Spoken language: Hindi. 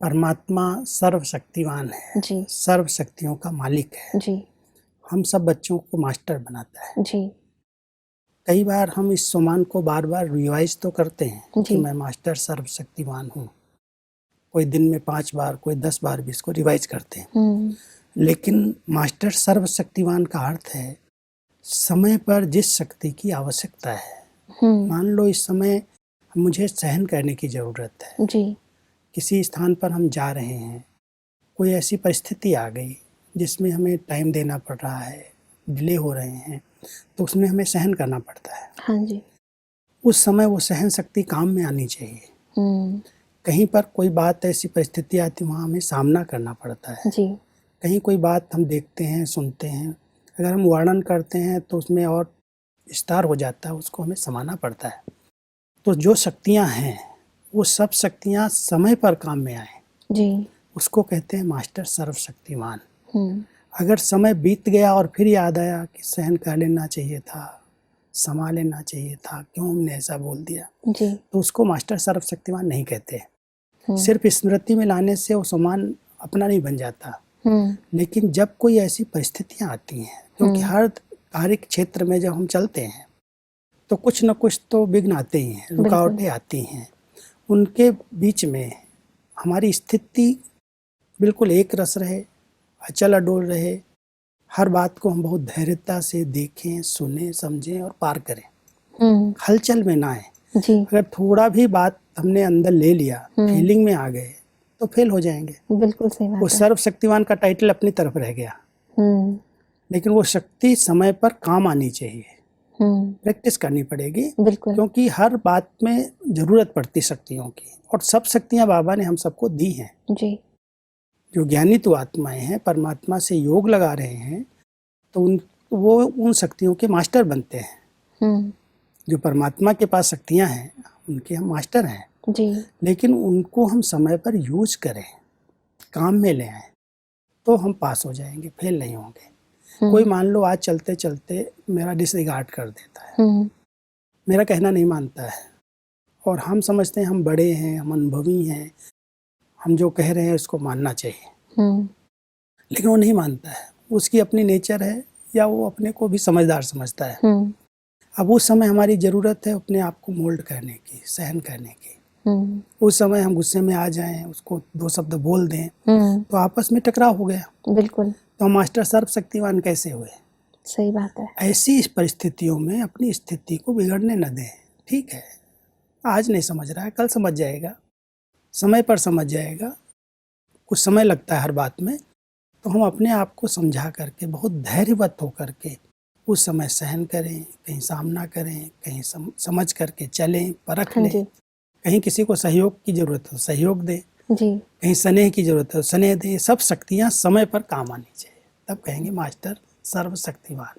परमात्मा सर्वशक्तिवान है, जी सर्व शक्तियों का मालिक है। जी हम सब बच्चों को मास्टर बनाता है। जी कई बार हम इस सम्मान को बार बार रिवाइज तो करते हैं कि जी मैं मास्टर सर्वशक्तिवान हूँ। कोई दिन में 5 बार, कोई 10 बार भी इसको रिवाइज करते हैं। लेकिन मास्टर सर्वशक्तिवान का अर्थ है समय पर जिस शक्ति की आवश्यकता है। मान लो इस समय मुझे सहन करने की ज़रूरत है। जी किसी स्थान पर हम जा रहे हैं, कोई ऐसी परिस्थिति आ गई जिसमें हमें टाइम देना पड़ रहा है, डिले हो रहे हैं, तो उसमें हमें सहन करना पड़ता है। हाँ जी। उस समय वो सहन शक्ति काम में आनी चाहिए। कहीं पर कोई बात ऐसी परिस्थिति आती है, वहाँ हमें सामना करना पड़ता है। जी कहीं कोई बात हम देखते हैं, सुनते हैं, अगर हम वर्णन करते हैं तो उसमें और विस्तार हो जाता है, उसको हमें समाना पड़ता है। तो जो शक्तियाँ हैं वो सब शक्तियाँ समय पर काम में आए, जी उसको कहते हैं मास्टर सर्वशक्तिमान। अगर समय बीत गया और फिर याद आया कि सहन कर लेना चाहिए था, समा लेना चाहिए था, क्यों हमने ऐसा बोल दिया, जी तो उसको मास्टर सर्वशक्तिमान नहीं कहते। सिर्फ स्मृति में लाने से वो सम्मान अपना नहीं बन जाता। लेकिन जब कोई ऐसी परिस्थितियां आती हैं, क्योंकि हर कार्य क्षेत्र में जब हम चलते हैं तो कुछ न कुछ तो विघ्न आते ही हैं, रुकावटें आती हैं। उनके बीच में हमारी स्थिति बिल्कुल एक रस रहे, अचल अडोल रहे, हर बात को हम बहुत धैर्यता से देखें, सुने, समझें और पार करें। हलचल में ना आए। अगर थोड़ा भी बात हमने अंदर ले लिया, फीलिंग में आ गए, तो फेल हो जाएंगे। बिल्कुल सही बात वो है। सर्वशक्तिवान का टाइटल अपनी तरफ रह गया। लेकिन वो शक्ति समय पर काम आनी चाहिए, प्रैक्टिस करनी पड़ेगी, क्योंकि हर बात में जरूरत पड़ती शक्तियों की, और सब शक्तियां बाबा ने हम सबको दी हैं। जी जो ज्ञानी तो आत्माएं हैं, परमात्मा से योग लगा रहे हैं, तो वो उन शक्तियों के मास्टर बनते हैं। जो परमात्मा के पास शक्तियां हैं उनके हम मास्टर हैं जी। लेकिन उनको हम समय पर यूज करें, काम में ले आए, तो हम पास हो जाएंगे, फेल नहीं होंगे। कोई मान लो आज चलते चलते मेरा डिसरिगार्ड कर देता है, मेरा कहना नहीं मानता है, और हम समझते हैं हम बड़े हैं, हम अनुभवी हैं, हम जो कह रहे हैं उसको मानना चाहिए। लेकिन वो नहीं मानता है, उसकी अपनी नेचर है, या वो अपने को भी समझदार समझता है। अब उस समय हमारी ज़रूरत है अपने आप को मोल्ड करने की, सहन करने की। उस समय हम गुस्से में आ जाएं, उसको 2 शब्द बोल दें, तो आपस में टकराव हो गया। बिल्कुल। तो हम मास्टर सर्वशक्तिवान कैसे हुए? सही बात है। ऐसी परिस्थितियों में अपनी स्थिति को बिगड़ने न दें। ठीक है, आज नहीं समझ रहा है, कल समझ जाएगा, समय पर समझ जाएगा। कुछ समय लगता है हर बात में, तो हम अपने आप को समझा करके, बहुत धैर्यवत होकर के उस समय सहन करें, कहीं सामना करें, कहीं समझ करके चलें, परख लें। कहीं किसी को सहयोग की जरूरत हो सहयोग दें, कहीं स्नेह की जरूरत हो स्नेह दें। सब शक्तियाँ समय पर काम आनी चाहिए, तब कहेंगे मास्टर सर्वशक्तिवान।